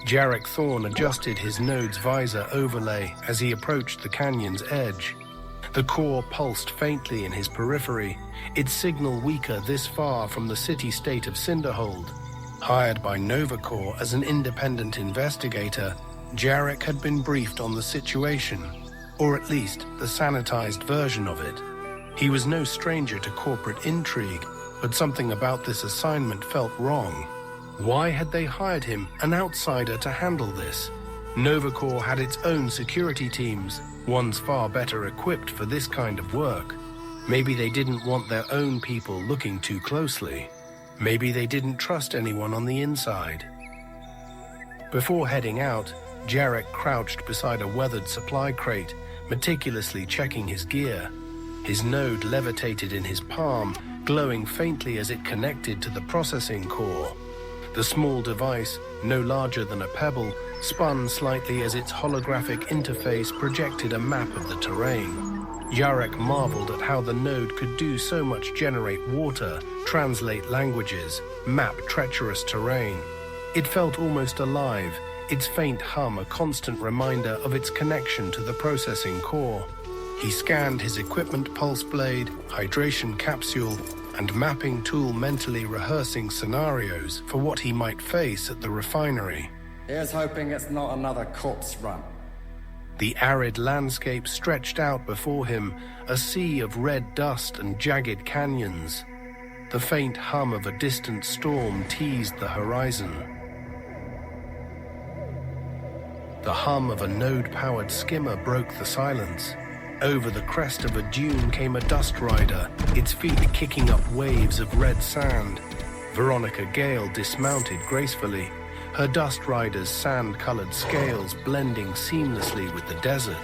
Jarek Thorne adjusted his node's visor overlay as he approached the canyon's edge. The core pulsed faintly in his periphery, its signal weaker this far from the city-state of Cimderhall. Hired by NovaCore as an independent investigator, Jarek had been briefed on the situation, or at least the sanitized version of it. He was no stranger to corporate intrigue, but something about this assignment felt wrong. Why had they hired him, an outsider, to handle this? NovaCore had its own security teams, ones far better equipped for this kind of work. Maybe they didn't want their own people looking too closely. Maybe they didn't trust anyone on the inside. Before heading out, Jarek crouched beside a weathered supply crate, meticulously checking his gear. His node levitated in his palm, glowing faintly as it connected to the processing core. The small device, no larger than a pebble, spun slightly as its holographic interface projected a map of the terrain. Jarek marveled at how the node could do so much: generate water, translate languages, map treacherous terrain. It felt almost alive, its faint hum a constant reminder of its connection to the processing core. He scanned his equipment pulse blade, hydration capsule, and mapping tool, mentally rehearsing scenarios for what he might face at the refinery. Here's hoping it's not another corpse run. The arid landscape stretched out before him, a sea of red dust and jagged canyons. The faint hum of a distant storm teased the horizon. The hum of a node-powered skimmer broke the silence. Over the crest of a dune came a dust rider, its feet kicking up waves of red sand. Veronica Gale dismounted gracefully, her dust rider's sand-colored scales blending seamlessly with the desert.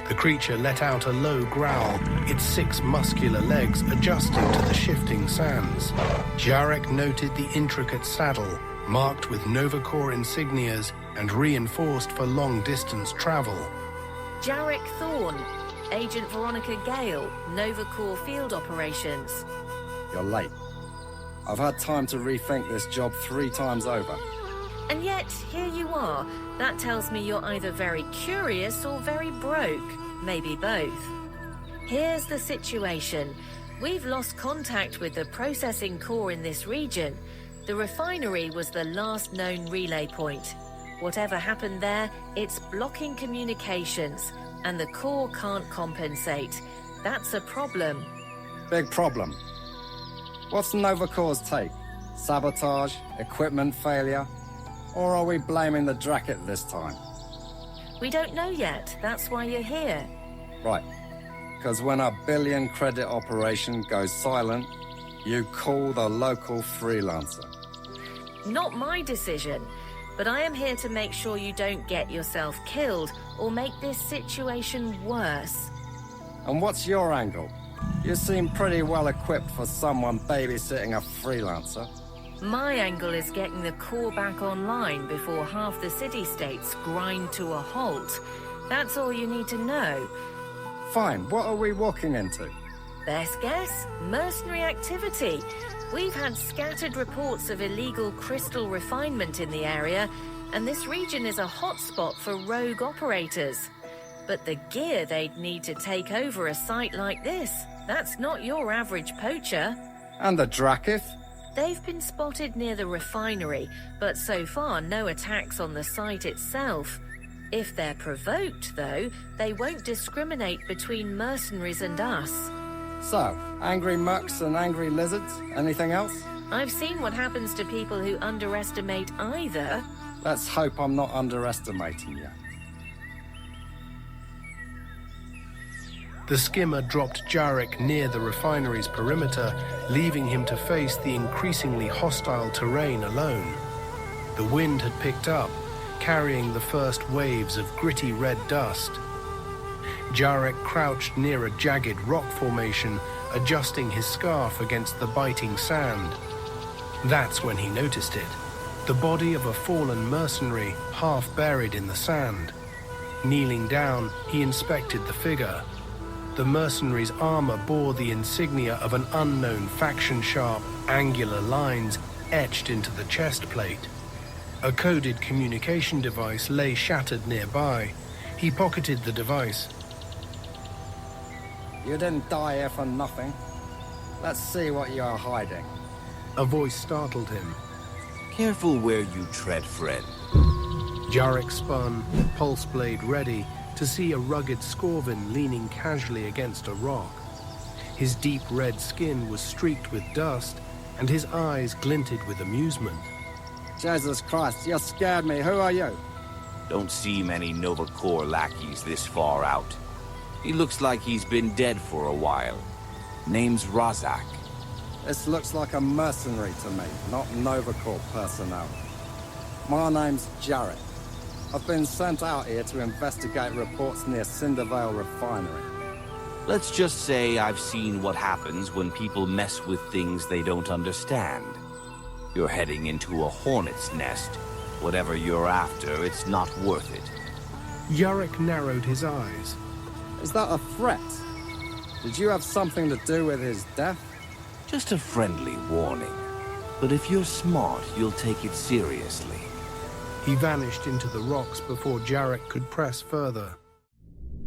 The creature let out a low growl, its 6 muscular legs adjusting to the shifting sands. Jarek noted the intricate saddle, marked with NovaCore insignias and reinforced for long-distance travel. Jarek Thorne, Agent Veronica Gale, NovaCore Field Operations. You're late. I've had time to rethink this job 3 times over. And yet, here you are. That tells me you're either very curious or very broke. Maybe both. Here's the situation. We've lost contact with the processing core in this region. The refinery was the last known relay point. Whatever happened there, it's blocking communications, and the core can't compensate. That's a problem. Big problem. What's NovaCore's take? Sabotage? Equipment failure? Or are we blaming the Drakith this time? We don't know yet. That's why you're here. Right. Because when a billion-credit operation goes silent, you call the local freelancer. Not my decision. But I am here to make sure you don't get yourself killed or make this situation worse. And what's your angle? You seem pretty well equipped for someone babysitting a freelancer. My angle is getting the core back online before half the city-states grind to a halt. That's all you need to know. Fine, what are we walking into? Best guess? Mercenary activity. We've had scattered reports of illegal crystal refinement in the area, and this region is a hotspot for rogue operators. But the gear they'd need to take over a site like this, that's not your average poacher. And the Drakith? They've been spotted near the refinery, but so far no attacks on the site itself. If they're provoked, though, they won't discriminate between mercenaries and us. So, angry mucks and angry lizards? Anything else? I've seen what happens to people who underestimate either. Let's hope I'm not underestimating you. The skimmer dropped Jarek near the refinery's perimeter, leaving him to face the increasingly hostile terrain alone. The wind had picked up, carrying the first waves of gritty red dust. Jarek crouched near a jagged rock formation, adjusting his scarf against the biting sand. That's when he noticed it. The body of a fallen mercenary, half buried in the sand. Kneeling down, he inspected the figure. The mercenary's armor bore the insignia of an unknown faction, sharp, angular lines etched into the chest plate. A coded communication device lay shattered nearby. He pocketed the device. You didn't die here for nothing. Let's see what you are hiding. A voice startled him. Careful where you tread, friend. Jarek spun, pulse blade ready, to see a rugged Scorvyn leaning casually against a rock. His deep red skin was streaked with dust, and his eyes glinted with amusement. Jesus Christ, you scared me. Who are you? Don't see many NovaCore lackeys this far out. He looks like he's been dead for a while. Name's Razak. This looks like a mercenary to me, not NovaCore personnel. My name's Jarek. I've been sent out here to investigate reports near Cimderhall Refinery. Let's just say I've seen what happens when people mess with things they don't understand. You're heading into a hornet's nest. Whatever you're after, it's not worth it. Jarek narrowed his eyes. Is that a threat? Did you have something to do with his death? Just a friendly warning. But if you're smart, you'll take it seriously. He vanished into the rocks before Jarek could press further.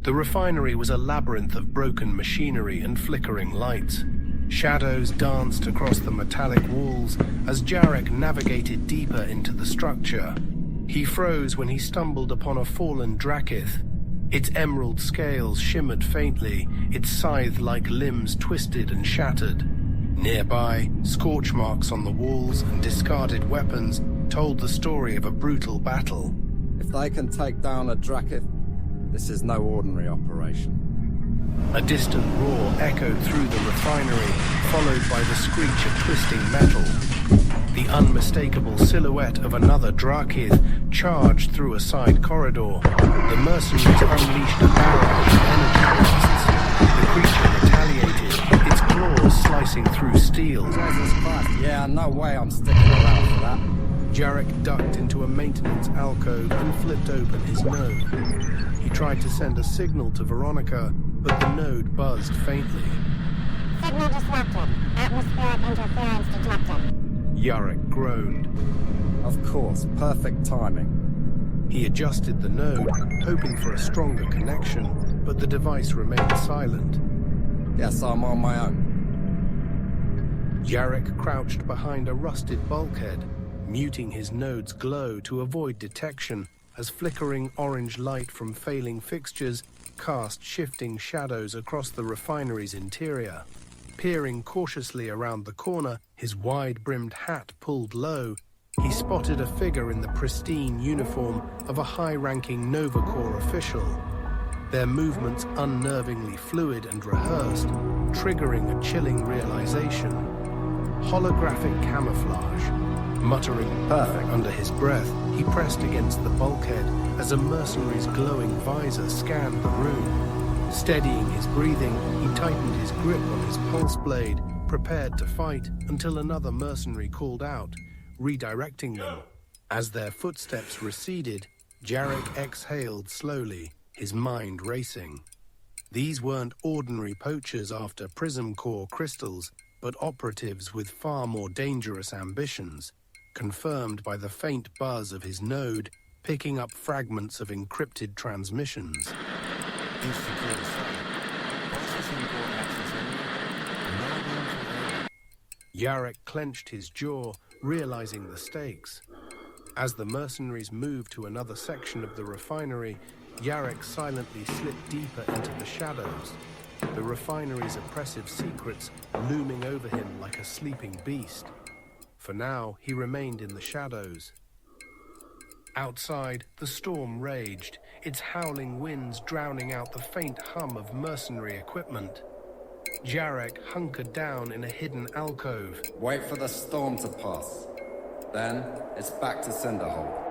The refinery was a labyrinth of broken machinery and flickering lights. Shadows danced across the metallic walls as Jarek navigated deeper into the structure. He froze when he stumbled upon a fallen Drakith. Its emerald scales shimmered faintly, its scythe-like limbs twisted and shattered. Nearby, scorch marks on the walls and discarded weapons told the story of a brutal battle. If they can take down a Drakith, this is no ordinary operation. A distant roar echoed through the refinery, followed by the screech of twisting metal. The unmistakable silhouette of another Drakith charged through a side corridor. The mercenaries unleashed a barrage of energy blasts. The creature retaliated, its claws slicing through steel. Jesus Christ, yeah, no way I'm sticking around for that. Jarek ducked into a maintenance alcove and flipped open his node. He tried to send a signal to Veronica, but the node buzzed faintly. Signal disrupted. Atmospheric interference detected. Jarek groaned. Of course, perfect timing. He adjusted the node, hoping for a stronger connection, but the device remained silent. Yes, I'm on my own. Jarek crouched behind a rusted bulkhead, muting his node's glow to avoid detection as flickering orange light from failing fixtures cast shifting shadows across the refinery's interior. Peering cautiously around the corner, his wide-brimmed hat pulled low, he spotted a figure in the pristine uniform of a high-ranking NovaCore official. Their movements unnervingly fluid and rehearsed, triggering a chilling realization. Holographic camouflage. Muttering "perfect" under his breath, he pressed against the bulkhead as a mercenary's glowing visor scanned the room. Steadying his breathing, he tightened his grip on his pulse blade, prepared to fight until another mercenary called out, redirecting them. As their footsteps receded, Jarek exhaled slowly, his mind racing. These weren't ordinary poachers after PrismCore Crystals, but operatives with far more dangerous ambitions, confirmed by the faint buzz of his node picking up fragments of encrypted transmissions. Jarek clenched his jaw, realizing the stakes. As the mercenaries moved to another section of the refinery, Jarek silently slipped deeper into the shadows, the refinery's oppressive secrets looming over him like a sleeping beast. For now, he remained in the shadows. Outside, the storm raged, its howling winds drowning out the faint hum of mercenary equipment. Jarek hunkered down in a hidden alcove. Wait for the storm to pass. Then, it's back to Cimderhall.